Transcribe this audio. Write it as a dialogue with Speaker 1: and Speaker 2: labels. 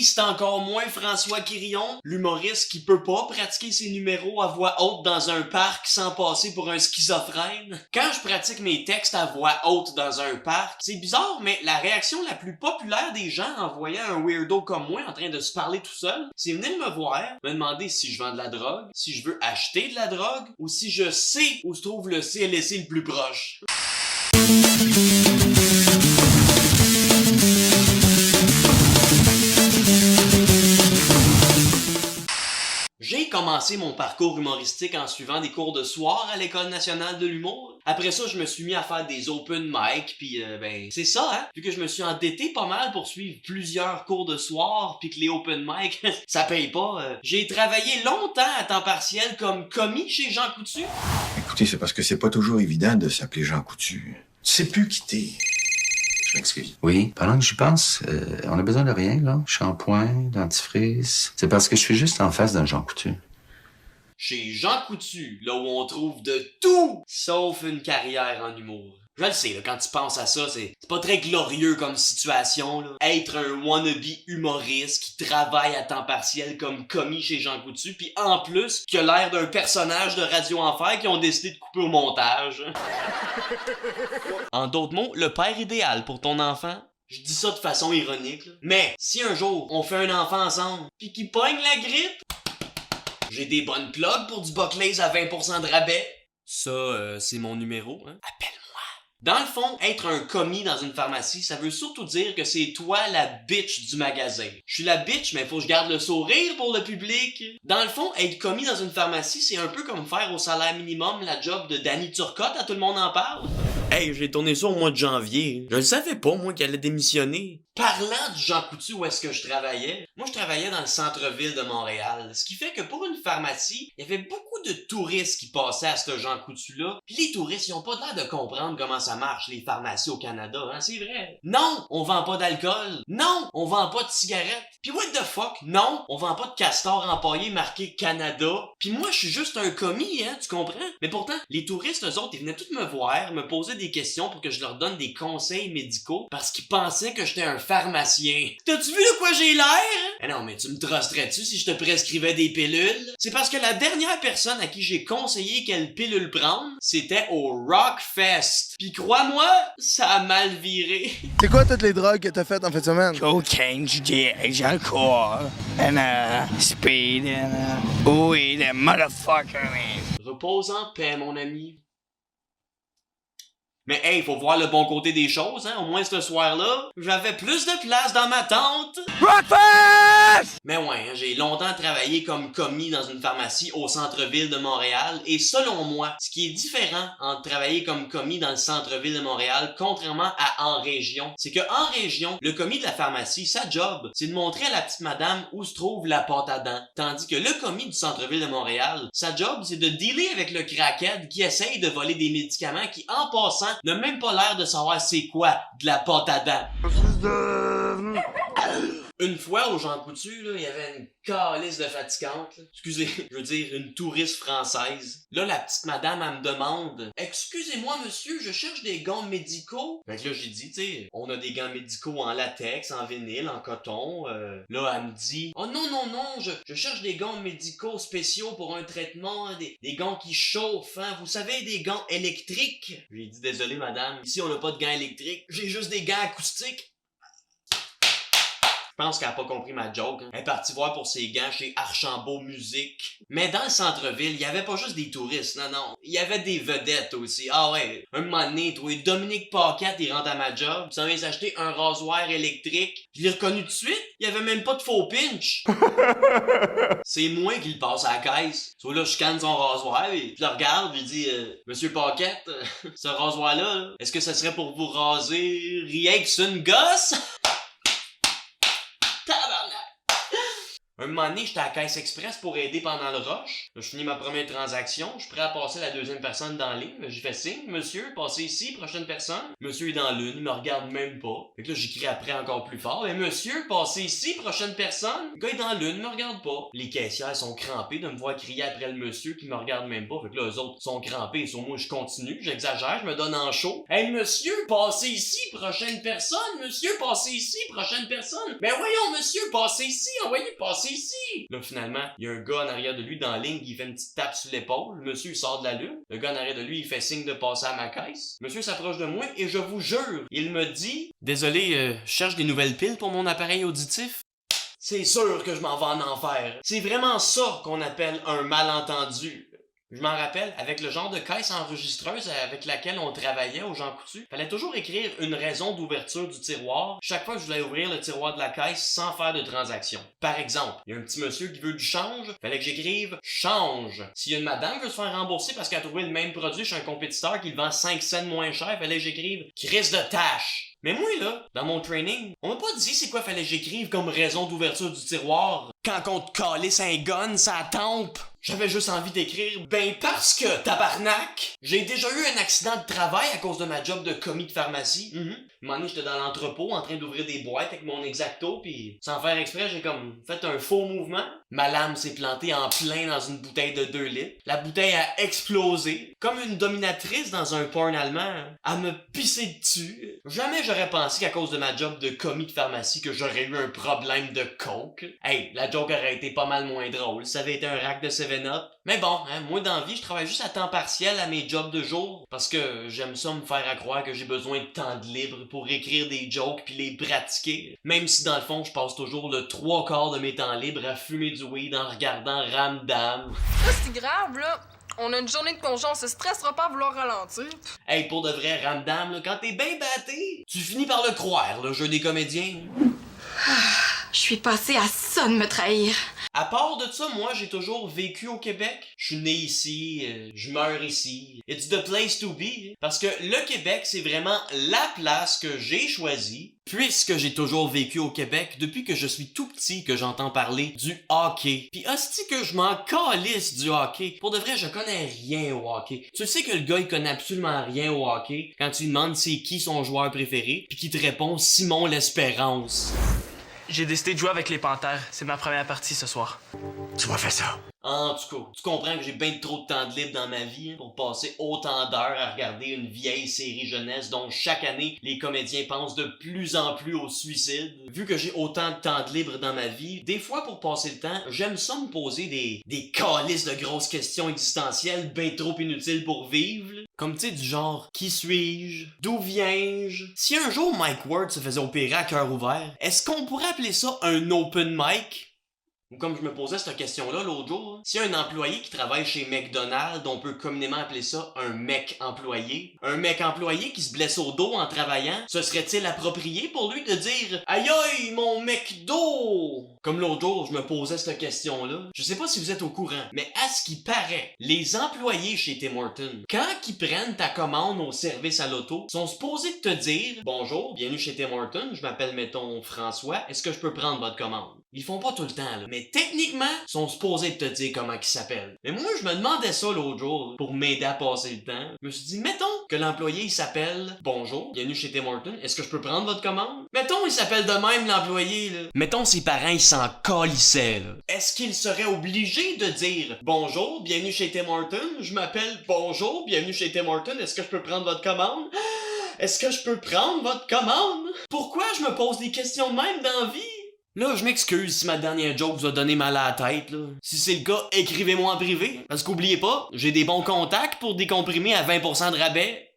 Speaker 1: Puis c'est encore moins François Quirion, l'humoriste qui peut pas pratiquer ses numéros à voix haute dans un parc sans passer pour un schizophrène. Quand je pratique mes textes à voix haute dans un parc, c'est bizarre, mais la réaction la plus populaire des gens en voyant un weirdo comme moi en train de se parler tout seul, c'est venir me voir, me demander si je vends de la drogue, si je veux acheter de la drogue, ou si je sais où se trouve le CLSC le plus proche. J'ai commencé mon parcours humoristique en suivant des cours de soir à l'École nationale de l'humour. Après ça, je me suis mis à faire des open mic, puis c'est ça, hein? Vu que je me suis endetté pas mal pour suivre plusieurs cours de soir, puis que les open mic, ça paye pas. J'ai travaillé longtemps à temps partiel comme commis chez Jean Coutu.
Speaker 2: Écoutez, c'est parce que c'est pas toujours évident de s'appeler Jean Coutu. Tu sais plus qui t'es. Je m'excuse.
Speaker 3: Oui, pendant que j'y pense, on a besoin de rien, là. Shampoing, dentifrice. C'est parce que je suis juste en face d'un Jean Coutu.
Speaker 1: Chez Jean Coutu, là où on trouve de tout, sauf une carrière en humour. Je le sais, là, quand tu penses à ça, c'est pas très glorieux comme situation, là. Être un wannabe humoriste qui travaille à temps partiel comme commis chez Jean Coutu, puis en plus, qui a l'air d'un personnage de Radio Enfer qui ont décidé de couper au montage. En d'autres mots, le père idéal pour ton enfant. Je dis ça de façon ironique, là. Mais si un jour, on fait un enfant ensemble, pis qu'il pogne la grippe, j'ai des bonnes plugs pour du Buckley's à 20% de rabais. Ça, c'est mon numéro, hein. Appelle-moi. Dans le fond, être un commis dans une pharmacie, ça veut surtout dire que c'est toi la bitch du magasin. Je suis la bitch, mais faut que je garde le sourire pour le public. Dans le fond, être commis dans une pharmacie, c'est un peu comme faire au salaire minimum la job de Danny Turcotte, à tout le monde en parle. Hey, j'ai tourné ça au mois de janvier. Je le savais pas, moi, qu'elle allait démissionner. Parlant du Jean Coutu où est-ce que je travaillais, moi je travaillais dans le centre-ville de Montréal. Ce qui fait que pour une pharmacie, il y avait beaucoup de touristes qui passaient à ce Jean Coutu-là. Puis les touristes, ils ont pas l'air de comprendre comment ça marche, les pharmacies au Canada, hein, c'est vrai. Non, on vend pas d'alcool. Non, on vend pas de cigarettes. Puis what the fuck? Non, on vend pas de castor empaillé marqué Canada. Puis moi, je suis juste un commis, hein, tu comprends? Mais pourtant, les touristes, eux autres, ils venaient tous me voir, me poser des questions pour que je leur donne des conseils médicaux parce qu'ils pensaient que j'étais un pharmacien. T'as-tu vu de quoi j'ai l'air? Eh non, mais tu me trusterais-tu si je te prescrivais des pilules? C'est parce que la dernière personne à qui j'ai conseillé quelle pilule prendre, c'était au Rockfest. Pis crois-moi, ça a mal viré.
Speaker 4: C'est quoi toutes les drogues que t'as faites en fin de semaine?
Speaker 5: Cocaine, GH, alcool, and speed, and weed, and motherfucker, man.
Speaker 1: Repose en paix, mon ami. Mais hey, faut voir le bon côté des choses, hein. Au moins ce soir-là, j'avais plus de place dans ma tente.
Speaker 5: Rockfest!
Speaker 1: Mais ouais, hein, j'ai longtemps travaillé comme commis dans une pharmacie au centre-ville de Montréal. Et selon moi, ce qui est différent entre travailler comme commis dans le centre-ville de Montréal, contrairement à en région, c'est que en région, le commis de la pharmacie, sa job, c'est de montrer à la petite madame où se trouve la pâte à dents. Tandis que le commis du centre-ville de Montréal, sa job, c'est de dealer avec le crackhead qui essaye de voler des médicaments qui, en passant, n'a même pas l'air de savoir c'est quoi de la pâte à dents. Une fois au Jean Coutu, là, il y avait une calice de fatigante. Là. Excusez, je veux dire une touriste française. Là, la petite madame, elle me demande « Excusez-moi, monsieur, je cherche des gants médicaux. » Fait que là, j'ai dit, tu sais, on a des gants médicaux en latex, en vinyle, en coton. Là, elle me dit « Oh non, non, non, je cherche des gants médicaux spéciaux pour un traitement, hein, des gants qui chauffent, hein. Vous savez, des gants électriques. » J'ai dit « Désolé, madame, ici, on n'a pas de gants électriques. J'ai juste des gants acoustiques. » Je pense qu'elle a pas compris ma joke. Hein. Elle est partie voir pour ses gants chez Archambault Musique. Mais dans le centre-ville, il y avait pas juste des touristes, non. Il y avait des vedettes aussi. Ah ouais, un moment donné, toi, Dominique Paquette, il rentre à ma job, il s'en vient s'acheter un rasoir électrique. Je l'ai reconnu tout de suite, il y avait même pas de faux pinch. C'est moi qui le passe à la caisse. Soit là, je scanne son rasoir, et je le regarde, je lui dis, Monsieur Paquette, ce rasoir-là, là, est-ce que ça serait pour vous raser rien que c'est une gosse? Un moment donné, j'étais à la Caisse Express pour aider pendant le rush. Là, je finis ma première transaction, je suis prêt à passer la deuxième personne dans la ligne. J'ai fait signe, monsieur, passez ici, prochaine personne. Monsieur est dans l'une, il me regarde même pas. Fait que là, j'écris après encore plus fort. Et monsieur, passez ici, prochaine personne. Le gars est dans l'une, il me regarde pas. Les caissières sont crampées de me voir crier après le monsieur qui me regarde même pas. Fait que là, eux autres sont crampés. Sur moi, je continue, j'exagère, je me donne en chaud. Hey, monsieur, passez ici, prochaine personne. Monsieur, passez ici, prochaine personne. Ben voyons, monsieur, passez ici, envoyez passer ici! Là, finalement, il y a un gars en arrière de lui dans la ligne qui fait une petite tape sur l'épaule. Le monsieur, il sort de la lune. Le gars en arrière de lui, il fait signe de passer à ma caisse. Le monsieur s'approche de moi et je vous jure, il me dit « Désolé, je cherche des nouvelles piles pour mon appareil auditif. » C'est sûr que je m'en vais en enfer. C'est vraiment ça qu'on appelle un malentendu. Je m'en rappelle, avec le genre de caisse enregistreuse avec laquelle on travaillait au Jean Coutu, fallait toujours écrire une raison d'ouverture du tiroir chaque fois que je voulais ouvrir le tiroir de la caisse sans faire de transaction. Par exemple, il y a un petit monsieur qui veut du change, fallait que j'écrive « change ». S'il y a une madame qui veut se faire rembourser parce qu'elle a trouvé le même produit chez un compétiteur qui le vend 5 cents moins cher, fallait que j'écrive « crise de tâche ». Mais moi, là, dans mon training, on m'a pas dit c'est quoi fallait que j'écrive comme raison d'ouverture du tiroir quand on te calisse un gun, ça tempe. J'avais juste envie d'écrire, ben parce que, tabarnak, j'ai déjà eu un accident de travail à cause de ma job de commis de pharmacie. Un moment donné, j'étais dans l'entrepôt en train d'ouvrir des boîtes avec mon Exacto, pis sans faire exprès, j'ai comme fait un faux mouvement. Ma lame s'est plantée en plein dans une bouteille de 2 litres. La bouteille a explosé, comme une dominatrice dans un porn allemand, à me pisser dessus. Jamais j'aurais pensé qu'à cause de ma job de commis de pharmacie que j'aurais eu un problème de coke. Hey, la joke aurait été pas mal moins drôle, ça avait été un rack de 7-Up. Mais bon, hein, moi dans la vie, je travaille juste à temps partiel à mes jobs de jour parce que j'aime ça me faire à croire que j'ai besoin de temps de libre pour écrire des jokes puis les pratiquer. Même si dans le fond, je passe toujours le 3/4 de mes temps libres à fumer du weed en regardant Ramdam.
Speaker 6: Pas si grave, là. On a une journée de congé, on se stressera pas à vouloir ralentir.
Speaker 1: Hey, pour de vrai, Ramdam, là, quand t'es bien batté, tu finis par le croire, le jeu des comédiens.
Speaker 7: Je suis passée à ça de me trahir.
Speaker 1: À part de ça, moi, j'ai toujours vécu au Québec. Je suis né ici, je meurs ici. It's the place to be. Parce que le Québec, c'est vraiment la place que j'ai choisie. Puisque j'ai toujours vécu au Québec depuis que je suis tout petit que j'entends parler du hockey. Pis hostie que je m'en calisse du hockey. Pour de vrai, je connais rien au hockey. Tu sais que le gars, il connaît absolument rien au hockey quand tu lui demandes c'est qui son joueur préféré, pis qu'il te répond Simon l'Espérance.
Speaker 8: J'ai décidé de jouer avec les Panthères. C'est ma première partie ce soir.
Speaker 2: Tu vas faire ça.
Speaker 1: En tout cas, tu comprends que j'ai bien trop de temps de libre dans ma vie pour passer autant d'heures à regarder une vieille série jeunesse dont chaque année, les comédiens pensent de plus en plus au suicide. Vu que j'ai autant de temps de libre dans ma vie, des fois pour passer le temps, j'aime ça me poser des calices de grosses questions existentielles bien trop inutiles pour vivre. Comme tu sais, du genre, qui suis-je? D'où viens-je? Si un jour Mike Ward se faisait opérer à cœur ouvert, est-ce qu'on pourrait appeler ça un open mic? Ou comme je me posais cette question-là l'autre jour, si un employé qui travaille chez McDonald's, on peut communément appeler ça un mec employé. Un mec employé qui se blesse au dos en travaillant, ce serait-il approprié pour lui de dire « Aïe aïe, mon McDo! » Comme l'autre jour, je me posais cette question-là. Je sais pas si vous êtes au courant, mais à ce qui paraît, les employés chez Tim Hortons, quand ils prennent ta commande au service à l'auto, sont supposés de te dire « Bonjour, bienvenue chez Tim Hortons, je m'appelle, mettons, François, est-ce que je peux prendre votre commande? » Ils font pas tout le temps, là. Mais techniquement, ils sont supposés de te dire comment ils s'appellent. Mais moi, je me demandais ça l'autre jour, pour m'aider à passer le temps. Je me suis dit, mettons que l'employé, il s'appelle « Bonjour, bienvenue chez Tim Hortons, est-ce que je peux prendre votre commande? » Mettons, il s'appelle de même, l'employé, là. Mettons, ses parents, ils s'en calissaient, là. Est-ce qu'il serait obligé de dire « Bonjour, bienvenue chez Tim Hortons, je m'appelle Bonjour, bienvenue chez Tim Hortons, est-ce que je peux prendre votre commande? » Est-ce que je peux prendre votre commande? Pourquoi je me pose des questions de même dans la vie? Là, je m'excuse si ma dernière joke vous a donné mal à la tête, là. Si c'est le cas, écrivez-moi en privé. Parce qu'oubliez pas, j'ai des bons contacts pour décomprimer à 20% de rabais.